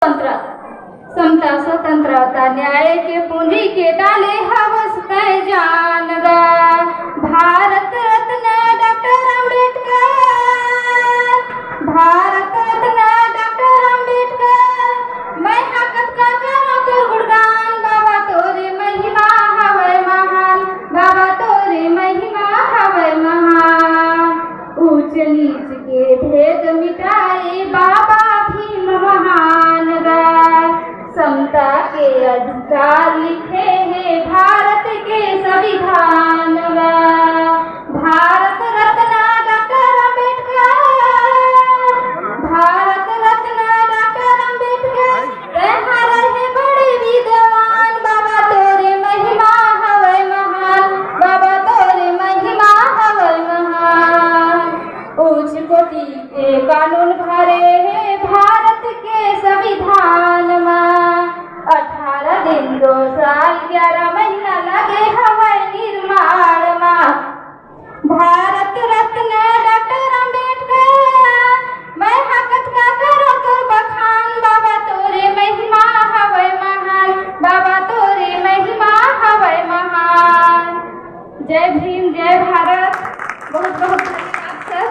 समता स्वतंत्रता न्याय के पूंजी के डाले हवस तय जान गा भारत रत्न डॉक्टर अम्बेडकर, भारत रत्न डॉक्टर अम्बेडकर। मैं हकत का करो तोर गुणगान, बाबा तोरे महिमा हवै महान, बाबा तोरे महिमा हवै महान। ऊंच नीच के भेद मिटाए बाबा भीम महान गा, समता के अधिकार लिखे हैं भारत के संविधान गा। Bharat Ratna doctor Ambedkar, Bharat Ratna doctor Ambedkar. रहा रहे बड़े विद्वान, बाबा तोरे महिमा हवै महान, बाबा तोरे महिमा हवै महान। उच्च कोटि के कानून भरे हैं भारत के संविधान में। 18 दिन 2 साल 11 महीना लगे हवै निर्माण में। भारत रत्न डॉक्टर अम्बेडकर, मैं हकत का करो तोर बखान, बाबा तोरे महिमा हवै महान, बाबा तोरे महिमा हवै महान। जय भीम, जय भारत। बहुत बहुत धन्यवाद सर।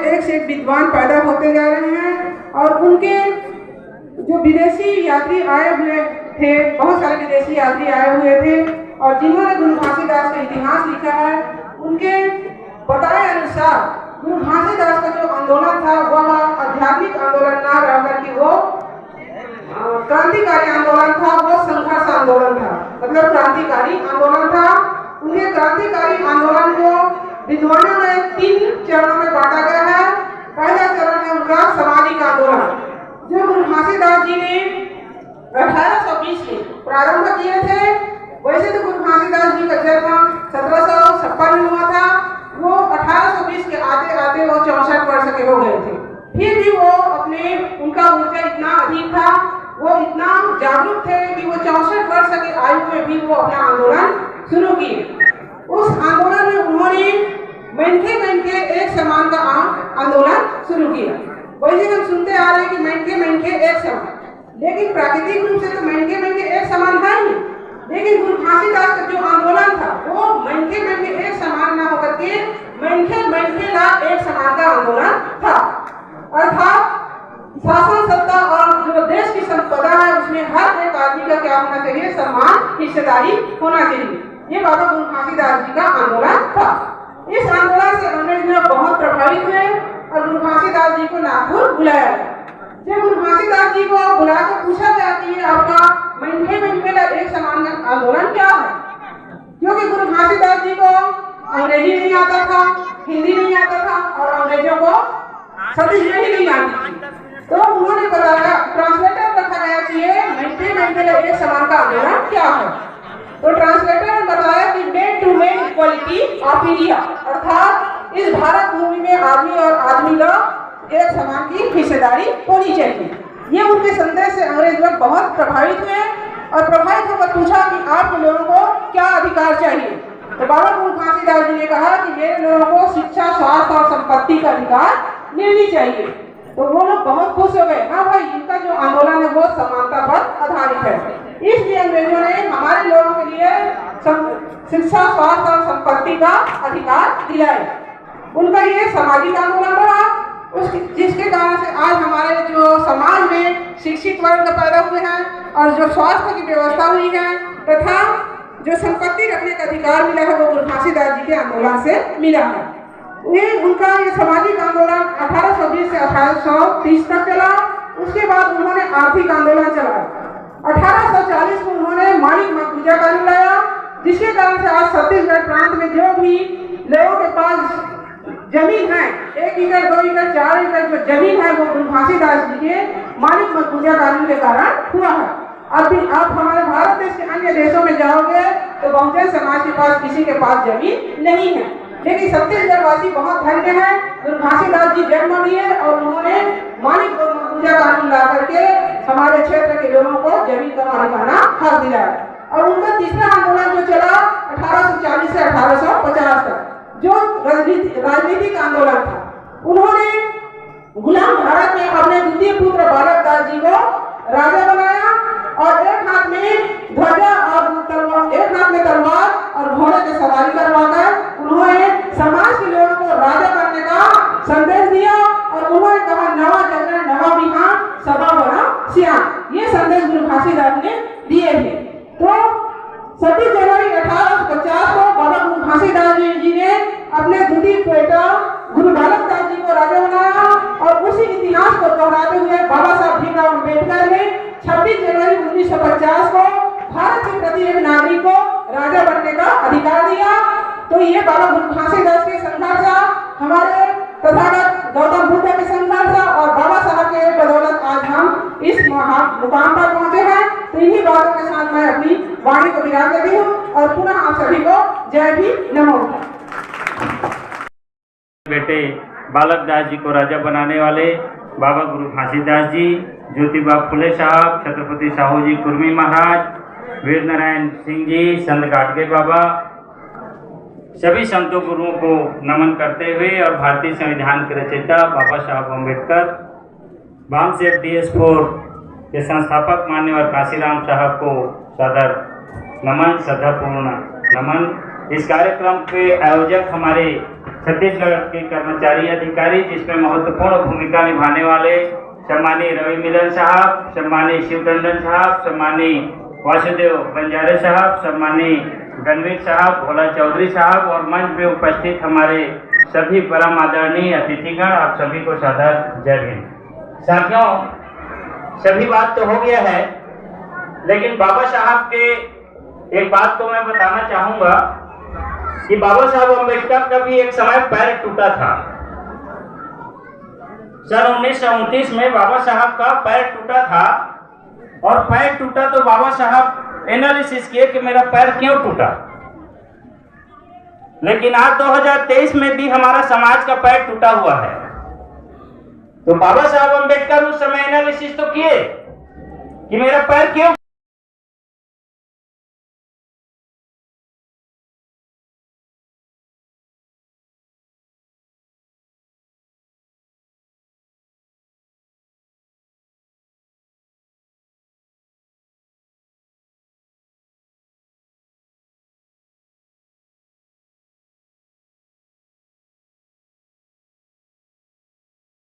एक से एक विद्वान पैदा होते जा रहे हैं और उनके जो विदेशी यात्री आए हुए थे, बहुत सारे विदेशी यात्री आए हुए थे और जिन्होंने गुरु घासीदास का इतिहास लिखा है, उनके बताए अनुसार गुरु घासीदास का जो आंदोलन था वह आध्यात्मिक आंदोलन ना रह करके वो क्रांतिकारी आंदोलन था, वो संघर्ष आंदोलन था, मतलब क्रांतिकारी आंदोलन था। उनके क्रांतिकारी आंदोलन को विद्वानों में 3 चरणों में बांटा गया है। पहला चरण है उनका सामाजिक आंदोलन, जो गुरु घासीदास जी ने 1820 में प्रारंभ किए थे। वैसे तो गुरु घासीदास जी का जन्म 1756 में हुआ था। वो 1820 के आते आते वो 64 वर्ष के हो गए थे। फिर भी वो अपने उनका ऊर्जा इतना अधिक था, वो इतना जागरूक थे कि वो 64 वर्ष के आयु में भी वो अपना आंदोलन शुरू किए। उस आंदोलन में उन्होंने मेंढके मेंढके एक समान का आंदोलन शुरू किया। वैसे हम सुनते आ रहे हैं कि मेंढके मेंढके एक समान, लेकिन प्राकृतिक रूप से तो मेंढके मेंढके एक समान है ही। लेकिन गुरु घासीदास का जो आंदोलन था वो मेंढके मेंढके एक समान ना होकर के मेंढके मेंढके ला एक समान का आंदोलन था। अर्थात शासन सत्ता और जो देश की संपदा है उसमें हर एक आदमी का क्या होना चाहिए, सम्मान, हिस्सेदारी होना चाहिए। ये बाबा गुरु घासीदास जी का आंदोलन था। इस आंदोलन से अंग्रेज लोग बहुत प्रभावित हुए और गुरु घासीदास जी को नागपुर बुलाया गया। जब गुरु घासीदास जी को बुलाकर पूछा गया कि आपका मेंढके मेंढके का एक समान आंदोलन क्या है, क्योंकि गुरु घासीदास जी को अंग्रेजी नहीं आता था, हिंदी नहीं आता था और अंग्रेजों को छत्तीसगढ़ी नहीं आती थी। तो उन्होंने बताया, ट्रांसलेटर रखा गया कि ये मेंढके मेंढके का एक समान का आंदोलन क्या है। तो ट्रांसलेटर ने बताया कि men to men equality of India, अर्थात इस भारत भूमि में आदमी और आदमी का एक समान की हिस्सेदारी होनी चाहिए। ये उनके संदेश से अंग्रेज लोग बहुत प्रभावित हुए और प्रभावित होकर पूछा कि आप लोगों को क्या अधिकार चाहिए। तो बाबा गुरु घासीदास जी ने कहा कि मेरे लोगों को शिक्षा, स्वास्थ्य और संपत्ति का अधिकार मिलनी चाहिए। तो वो लोग बहुत खुश हो गए, हाँ भाई इनका जो आंदोलन है वो समानता पर आधारित है। इसलिए अंग्रेजों ने हमारे लोगों के लिए शिक्षा, स्वास्थ्य और संपत्ति का अधिकार दिलाए। उनका ये सामाजिक आंदोलन रहा, जिसके कारण से आज हमारे जो समाज में शिक्षित वर्ग पैदा हुए हैं और जो स्वास्थ्य की व्यवस्था हुई है तथा जो संपत्ति रखने का अधिकार मिला है वो गुरु घासीदास जी के आंदोलन से मिला है। उनका ये सामाजिक आंदोलन 1820 से 1830 तक चला। उसके बाद उन्होंने आर्थिक आंदोलन चलाया। 1840 में उन्होंने मालिक मकबूजा कानून लाया, जिसके कारण से आज छत्तीसगढ़ प्रांत में जो भी लोगों के पास जमीन है, 1 एकड़ 2 एकड़ 4 एकड़ जो जमीन है वो गुरु घासीदास जी के मालिक मकबूजा कानून के कारण हुआ है। अभी आप हमारे भारत देश के अन्य देशों में जाओगे तो बहुजन समाज के पास किसी के पास जमीन नहीं है, लेकिन छत्तीसगढ़ वासी बहुत धन्य है। गुरु घासीदास जी जन्म लिए और उन्होंने मालिक मकबूजा कानून ला करके हमारे क्षेत्र के लोगों को जमीन का मालिकाना हक दिलाया। और उनका तीसरा आंदोलन जो चला 1840 से 1850 तक, जो राजनीतिक आंदोलन था, उन्होंने गुलाम भारत में अपने द्वितीय पुत्र इतिहास को दोहराते हुए बाबा साहब भीमराव अम्बेडकर ने 26 जनवरी 1950 को भारत के प्रति एक नागरिक को राजा बनने का अधिकार दिया। तो ये बाबा घासीदास के संघर्ष, हमारे तथागत गौतम बुद्ध के संघर्ष और बाबा साहब के बदौलत आज हम इस मुकाम पर पहुंचे हैं। तो इन्हीं बातों के साथ मैं अपनी वाणी को विराम देती हूँ और पुनः आप सभी को जय भीम, नमो बुद्धाय। बेटे बालक दास जी को राजा बनाने वाले बाबा गुरु घासीदास जी, ज्योतिबा फुले साहब, छत्रपति साहू जी कुर्मी महाराज, वीर नारायण सिंह जी, संत गाडगे बाबा, सभी संतों गुरुओं को नमन करते हुए और भारतीय संविधान के रचयिता बाबा साहब अम्बेडकर, वामसेफ DS4 के संस्थापक मान्यवर काशीराम साहब को सादर नमन, श्रद्धापूर्ण नमन। इस कार्यक्रम के आयोजक हमारे छत्तीसगढ़ के कर्मचारी अधिकारी, जिसमें महत्वपूर्ण भूमिका निभाने वाले सम्मानीय रवि मिलन साहब, सम्मानीय शिव टंडन साहब, सम्मानीय वासुदेव बंजारे साहब, सम्मानीय गणवीर साहब, भोला चौधरी साहब और मंच में उपस्थित हमारे सभी परम आदरणीय अतिथिगण, आप सभी को सादर जय भीम। साथियों, सभी बात तो हो गया है, लेकिन बाबा साहब के एक बात तो मैं बताना चाहूंगा कि बाबा साहब अम्बेडकर का भी एक समय पैर टूटा था। सन 1929 में बाबा साहब का पैर टूटा था और पैर टूटा तो बाबा साहब एनालिसिस किए कि मेरा पैर क्यों टूटा। लेकिन आज 2023 में भी हमारा समाज का पैर टूटा हुआ है। तो बाबा साहब अम्बेडकर उस समय एनालिसिस तो किए कि मेरा पैर क्यों